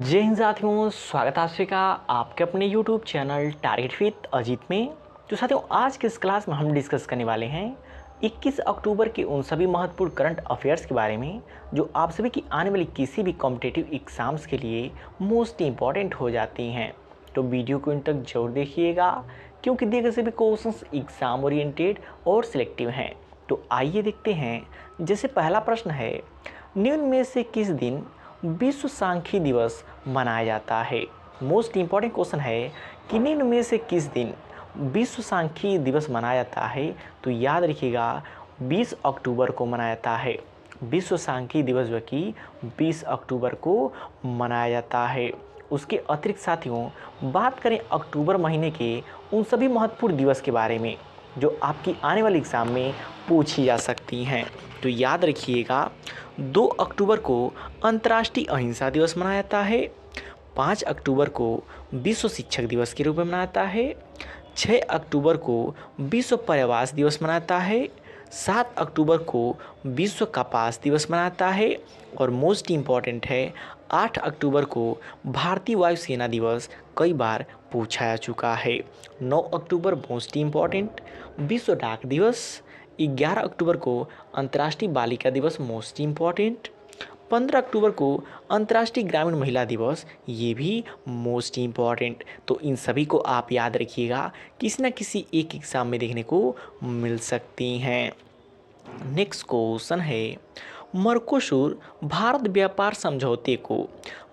जय हिंद साथियों, स्वागत है आप सभी का आपके अपने YouTube channel target with Ajit में। तो साथियों, आज के इस क्लास में हम डिस्कस करने वाले हैं 21 अक्टूबर के उन सभी महत्वपूर्ण करंट अफेयर्स के बारे में जो आप सभी की आने वाली किसी भी कॉम्पिटिटिव एग्जाम्स के लिए मोस्ट इंपॉर्टेंट हो जाती हैं। तो वीडियो को इन तक जरूर देखिएगा क्योंकि दिए गए सभी क्वेश्चंस एग्जाम ओरिएंटेड और सिलेक्टिव हैं। तो आइए देखते हैं। जैसे पहला प्रश्न है, निम्न में से किस दिन विश्व सांख्यिकी दिवस मनाया जाता है। मोस्ट इंपॉर्टेंट क्वेश्चन है कि निम्न में से किस दिन विश्व सांख्यिकी दिवस मनाया जाता है। तो याद रखिएगा 20 अक्टूबर को मनाया जाता है। विश्व सांख्यिकी दिवस जो कि 20 अक्टूबर को मनाया जाता है। उसके अतिरिक्त साथियों, बात करें अक्टूबर महीने के उन सभी महत्वपूर्ण दिवस के बारे में जो आपकी आने वाले एग्ज़ाम में पूछी जा सकती हैं। तो याद रखिएगा 2 अक्टूबर को अंतर्राष्ट्रीय अहिंसा दिवस मनाया जाता है। 5 अक्टूबर को विश्व शिक्षक दिवस के रूप में मनाया जाता है। 6 अक्टूबर को विश्व पर्यावरण दिवस मनाया जाता है। 7 अक्टूबर को विश्व कपास दिवस मनाया जाता है। और मोस्ट इम्पॉर्टेंट है 8 अक्टूबर को भारतीय वायुसेना दिवस कई बार पूछा जा चुका है। 9 अक्टूबर मोस्ट इम्पॉर्टेंट विश्व डाक दिवस। 11 अक्टूबर को अंतर्राष्ट्रीय बालिका दिवस मोस्ट इम्पॉर्टेंट। 15 अक्टूबर को अंतर्राष्ट्रीय ग्रामीण महिला दिवस, ये भी मोस्ट इम्पॉर्टेंट। तो इन सभी को आप याद रखिएगा, किसी न किसी एक एग्ज़ाम में देखने को मिल सकती हैं। नेक्स्ट क्वेश्चन है, मर्कोसूर भारत व्यापार समझौते को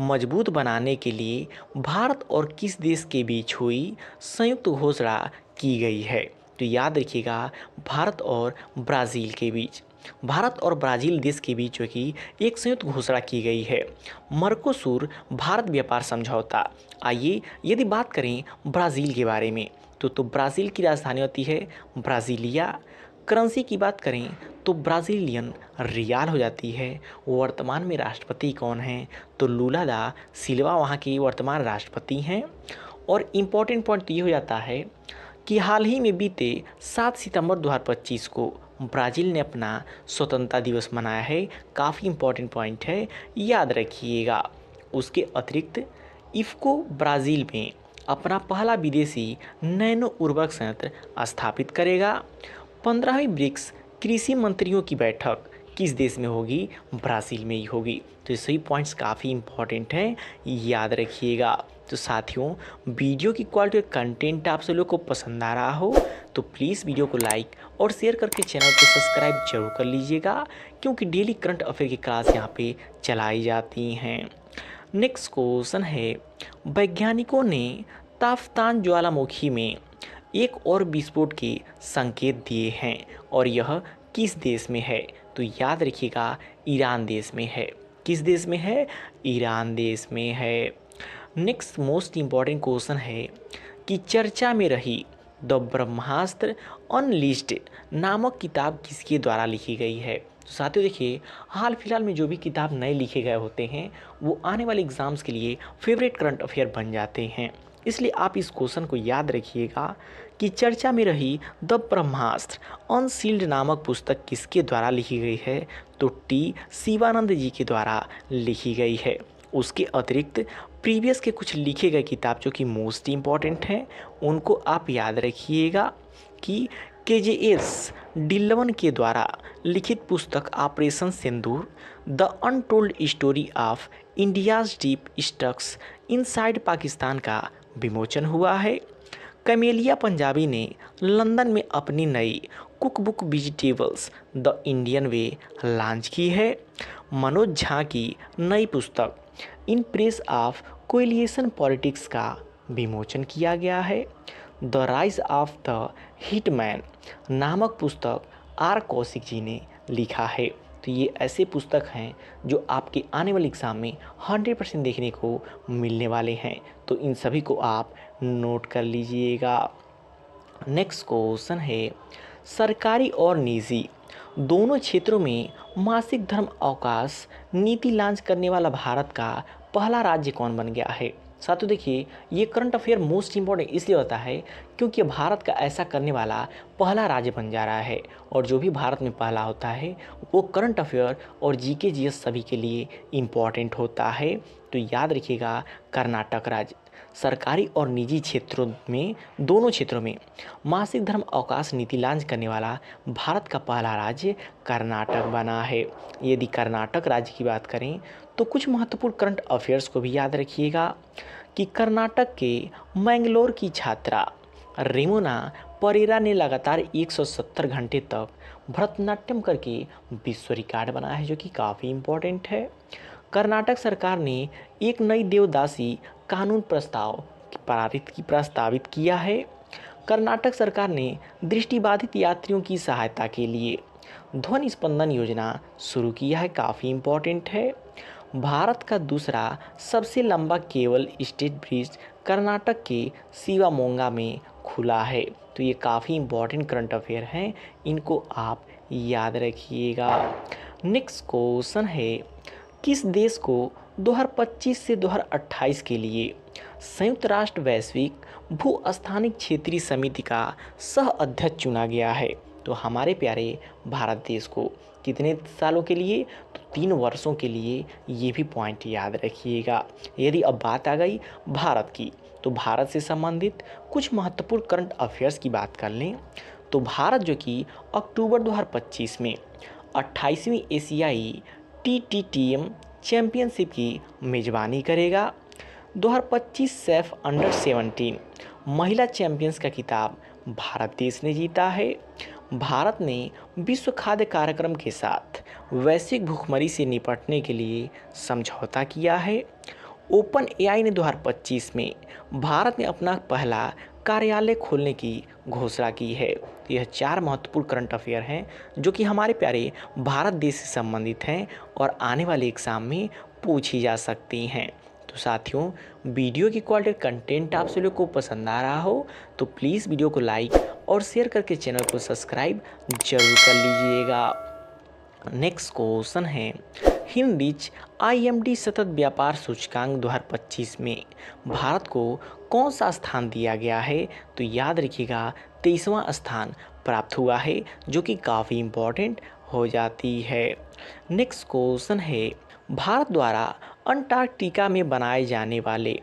मजबूत बनाने के लिए भारत और किस देश के बीच हुई संयुक्त घोषणा की गई है। तो याद रखिएगा भारत और ब्राज़ील के बीच, भारत और ब्राज़ील देश के बीच जो कि एक संयुक्त घोषणा की गई है, मर्कोसूर भारत व्यापार समझौता। आइए यदि बात करें ब्राज़ील के बारे में तो ब्राज़ील की राजधानी होती है ब्राज़ीलिया। करेंसी की बात करें तो ब्राज़ीलियन रियाल हो जाती है। वर्तमान में राष्ट्रपति कौन हैं? तो लूला दा सिल्वा वहाँ के वर्तमान राष्ट्रपति हैं। और इम्पॉर्टेंट पॉइंट तो ये हो जाता है कि हाल ही में बीते 7 सितंबर 2025 को ब्राज़ील ने अपना स्वतंत्रता दिवस मनाया है। काफ़ी इम्पॉर्टेंट पॉइंट है, याद रखिएगा। उसके अतिरिक्त इफ़को ब्राज़ील में अपना पहला विदेशी नैनो उर्वरक संयंत्र स्थापित करेगा। 15वीं ब्रिक्स कृषि मंत्रियों की बैठक किस देश में होगी? ब्राज़ील में ही होगी। तो ये सभी पॉइंट्स काफ़ी इम्पॉर्टेंट हैं, याद रखिएगा। तो साथियों, वीडियो की क्वालिटी और कंटेंट आप सभी लोग को पसंद आ रहा हो तो प्लीज़ वीडियो को लाइक और शेयर करके चैनल को सब्सक्राइब जरूर कर लीजिएगा क्योंकि डेली करंट अफेयर की क्लास यहाँ पे चलाई जाती हैं। नेक्स्ट क्वेश्चन है, वैज्ञानिकों ने ताफ्तान ज्वालामुखी में एक और विस्फोट के संकेत दिए हैं और यह किस देश में है? तो याद रखिएगा ईरान देश में है। किस देश में है? ईरान देश में है। नेक्स्ट मोस्ट इम्पॉर्टेंट क्वेश्चन है कि चर्चा में रही द ब्रह्मास्त्र अनलिस्टेड नामक किताब किसके द्वारा लिखी गई है? तो साथियों देखिए, हाल फिलहाल में जो भी किताब नए लिखे गए होते हैं वो आने वाले एग्ज़ाम्स के लिए फेवरेट करंट अफेयर बन जाते हैं। इसलिए आप इस क्वेश्चन को याद रखिएगा कि चर्चा में रही द ब्रह्मास्त्र अनसील्ड नामक पुस्तक किसके द्वारा लिखी गई है? तो टी शिवानंद जी के द्वारा लिखी गई है। उसके अतिरिक्त प्रीवियस के कुछ लिखे गए किताब जो कि मोस्ट इम्पॉर्टेंट हैं उनको आप याद रखिएगा कि KJS डिल्वन के द्वारा लिखित पुस्तक operation Sindoor the untold story of India's deep strikes inside Pakistan का विमोचन हुआ है। कैमेलिया पंजाबी ने लंदन में अपनी नई cookbook vegetables the Indian way launch की है। मनोज झा की नई पुस्तक इन प्रेस ऑफ कोएलिशन पॉलिटिक्स का विमोचन किया गया है। The rise of the hitman नामक पुस्तक आर कौशिक जी ने लिखा है। तो ये ऐसे पुस्तक हैं जो आपके आने वाले एग्ज़ाम में 100% देखने को मिलने वाले हैं। तो इन सभी को आप नोट कर लीजिएगा। नेक्स्ट क्वेश्चन है, सरकारी और निजी दोनों क्षेत्रों में मासिक धर्म अवकाश नीति लॉन्च करने वाला भारत का पहला राज्य कौन बन गया है? साथियों देखिए, ये करंट अफेयर मोस्ट इंपॉर्टेंट इसलिए होता है क्योंकि ये भारत का ऐसा करने वाला पहला राज्य बन जा रहा है, और जो भी भारत में पहला होता है वो करंट अफेयर और जीके जीएस सभी के लिए इम्पॉर्टेंट होता है। तो याद रखिएगा, कर्नाटक राज्य सरकारी और निजी क्षेत्रों में, दोनों क्षेत्रों में मासिक धर्म अवकाश नीति लॉन्च करने वाला भारत का पहला राज्य कर्नाटक बना है। यदि कर्नाटक राज्य की बात करें तो कुछ महत्वपूर्ण करंट अफेयर्स को भी याद रखिएगा कि कर्नाटक के मैंगलोर की छात्रा रेमोना परेरा ने लगातार 170 घंटे तक भरतनाट्यम करके विश्व रिकॉर्ड बनाया है, जो कि काफ़ी इम्पोर्टेंट है। कर्नाटक सरकार ने एक नई देवदासी कानून प्रस्तावित किया है। कर्नाटक सरकार ने दृष्टिबाधित यात्रियों की सहायता के लिए ध्वनि स्पंदन योजना शुरू किया है, काफ़ी इम्पोर्टेंट है। भारत का दूसरा सबसे लंबा केबल स्टेट ब्रिज कर्नाटक के शिवामोगा में खुला है। तो ये काफ़ी इम्पोर्टेंट करंट अफेयर हैं, इनको आप याद रखिएगा। नेक्स्ट क्वेश्चन है, किस देश को 2025 से 2028 के लिए संयुक्त राष्ट्र वैश्विक भू-स्थानिक क्षेत्रीय समिति का सह अध्यक्ष चुना गया है? तो हमारे प्यारे भारत देश को कितने सालों के लिए? तो 3 वर्षों के लिए। ये भी पॉइंट याद रखिएगा। यदि अब बात आ गई भारत की, तो भारत से संबंधित कुछ महत्वपूर्ण करंट अफेयर्स की बात कर लें तो भारत जो कि अक्टूबर 2025 में 28वीं एशियाई TTTM चैंपियनशिप की मेज़बानी करेगा। 2025 सैफ अंडर 17 महिला चैंपियंस का खिताब भारत देश ने जीता है। भारत ने विश्व खाद्य कार्यक्रम के साथ वैश्विक भुखमरी से निपटने के लिए समझौता किया है। ओपन एआई ने 2025 में भारत में अपना पहला कार्यालय खोलने की घोषणा की है। यह 4 महत्वपूर्ण करंट अफेयर हैं जो कि हमारे प्यारे भारत देश से संबंधित हैं और आने वाले एग्ज़ाम में पूछी जा सकती हैं। तो साथियों, वीडियो की क्वालिटी कंटेंट आप सभी को पसंद आ रहा हो तो प्लीज़ वीडियो को लाइक और शेयर करके चैनल को सब्सक्राइब जरूर कर लीजिएगा। नेक्स्ट क्वेश्चन है, हिंडिच IMD सतत व्यापार सूचकांक 2025 में भारत को कौन सा स्थान दिया गया है? तो याद रखिएगा, 23वां स्थान प्राप्त हुआ है, जो कि काफ़ी इम्पोर्टेंट हो जाती है। नेक्स्ट क्वेश्चन है, भारत द्वारा अंटार्कटिका में बनाए जाने वाले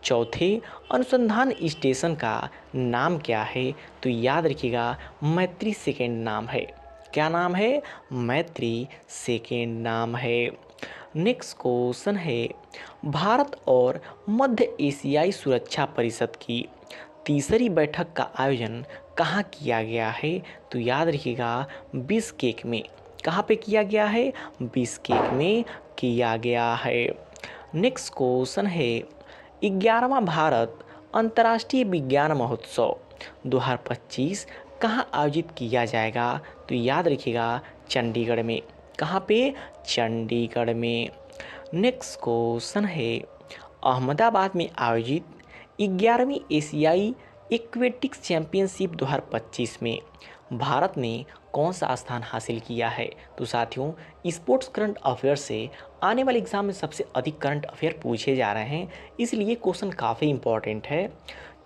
चौथे अनुसंधान स्टेशन का नाम क्या है? तो याद रखिएगा, मैत्री सेकेंड नाम है। क्या नाम है? मैत्री सेकेंड नाम है। नेक्स्ट क्वेश्चन है, भारत और मध्य एशियाई सुरक्षा परिषद की तीसरी बैठक का आयोजन कहाँ किया गया है? तो याद रखिएगा, बिश्केक में। कहाँ पे किया गया है? बिश्केक में किया गया है। नेक्स्ट क्वेश्चन है, 11वां भारत अंतर्राष्ट्रीय विज्ञान महोत्सव 2025 कहाँ आयोजित किया जाएगा? तो याद रखिएगा, चंडीगढ़ में। कहाँ पे? चंडीगढ़ में। नेक्स्ट क्वेश्चन है, अहमदाबाद में आयोजित 11वीं एशियाई एक्वेटिक्स चैंपियनशिप 2025 में भारत ने कौन सा स्थान हासिल किया है? तो साथियों, स्पोर्ट्स करंट अफेयर से आने वाले एग्जाम में सबसे अधिक करंट अफेयर पूछे जा रहे हैं, इसलिए क्वेश्चन काफ़ी इम्पोर्टेंट है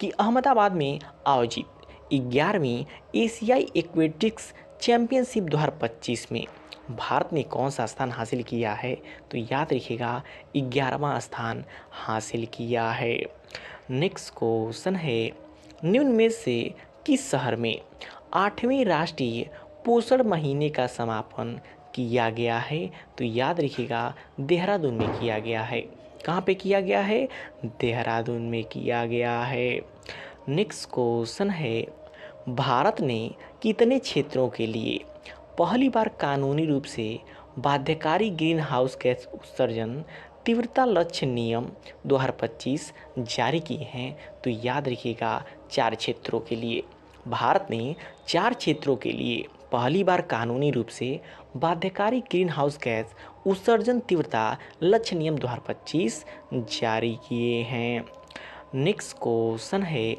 कि अहमदाबाद में आयोजित 11वीं एशियाई एक्वेटिक्स चैंपियनशिप 2025 में भारत ने कौन सा स्थान हासिल किया है? तो याद रखिएगा, 11वां स्थान हासिल किया है। नेक्स्ट क्वेश्चन है, निम्न में से किस शहर में 8वें राष्ट्रीय पोषण महीने का समापन किया गया है? तो याद रखिएगा, देहरादून में किया गया है। कहाँ पे किया गया है? देहरादून में किया गया है। नेक्स्ट क्वेश्चन है, भारत ने कितने क्षेत्रों के लिए पहली बार कानूनी रूप से बाध्यकारी ग्रीन हाउस गैस उत्सर्जन तीव्रता लक्ष्य नियम 2025 जारी किए हैं? तो याद रखिएगा, 4 क्षेत्रों के लिए। भारत ने 4 क्षेत्रों के लिए पहली बार कानूनी रूप से बाध्यकारी ग्रीन हाउस गैस उत्सर्जन तीव्रता लक्ष्य नियम 2025 जारी किए हैं। नेक्स्ट क्वेश्चन है,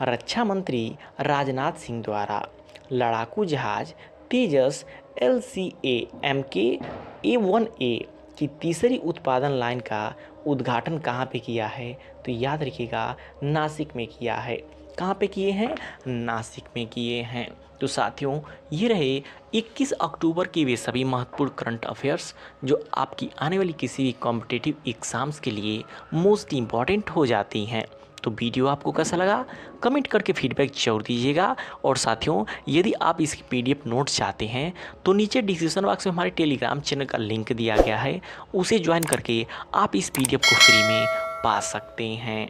रक्षा मंत्री राजनाथ सिंह द्वारा लड़ाकू जहाज तेजस LCA MK A1A कि तीसरी उत्पादन लाइन का उद्घाटन कहाँ पे किया है, तो याद रखिएगा नासिक में किया है। कहाँ पे किए हैं, नासिक में किए हैं। तो साथियों ये रहे 21 अक्टूबर के वे सभी महत्वपूर्ण करंट अफेयर्स जो आपकी आने वाली किसी भी कॉम्पिटिटिव एग्ज़ाम्स के लिए मोस्ट इम्पॉर्टेंट हो जाती हैं। तो वीडियो आपको कैसा लगा कमेंट करके फीडबैक जरूर दीजिएगा। और साथियों यदि आप इसकी PDF नोट्स चाहते हैं तो नीचे डिस्क्रिप्शन बॉक्स में हमारे टेलीग्राम चैनल का लिंक दिया गया है, उसे ज्वाइन करके आप इस PDF को फ्री में पा सकते हैं।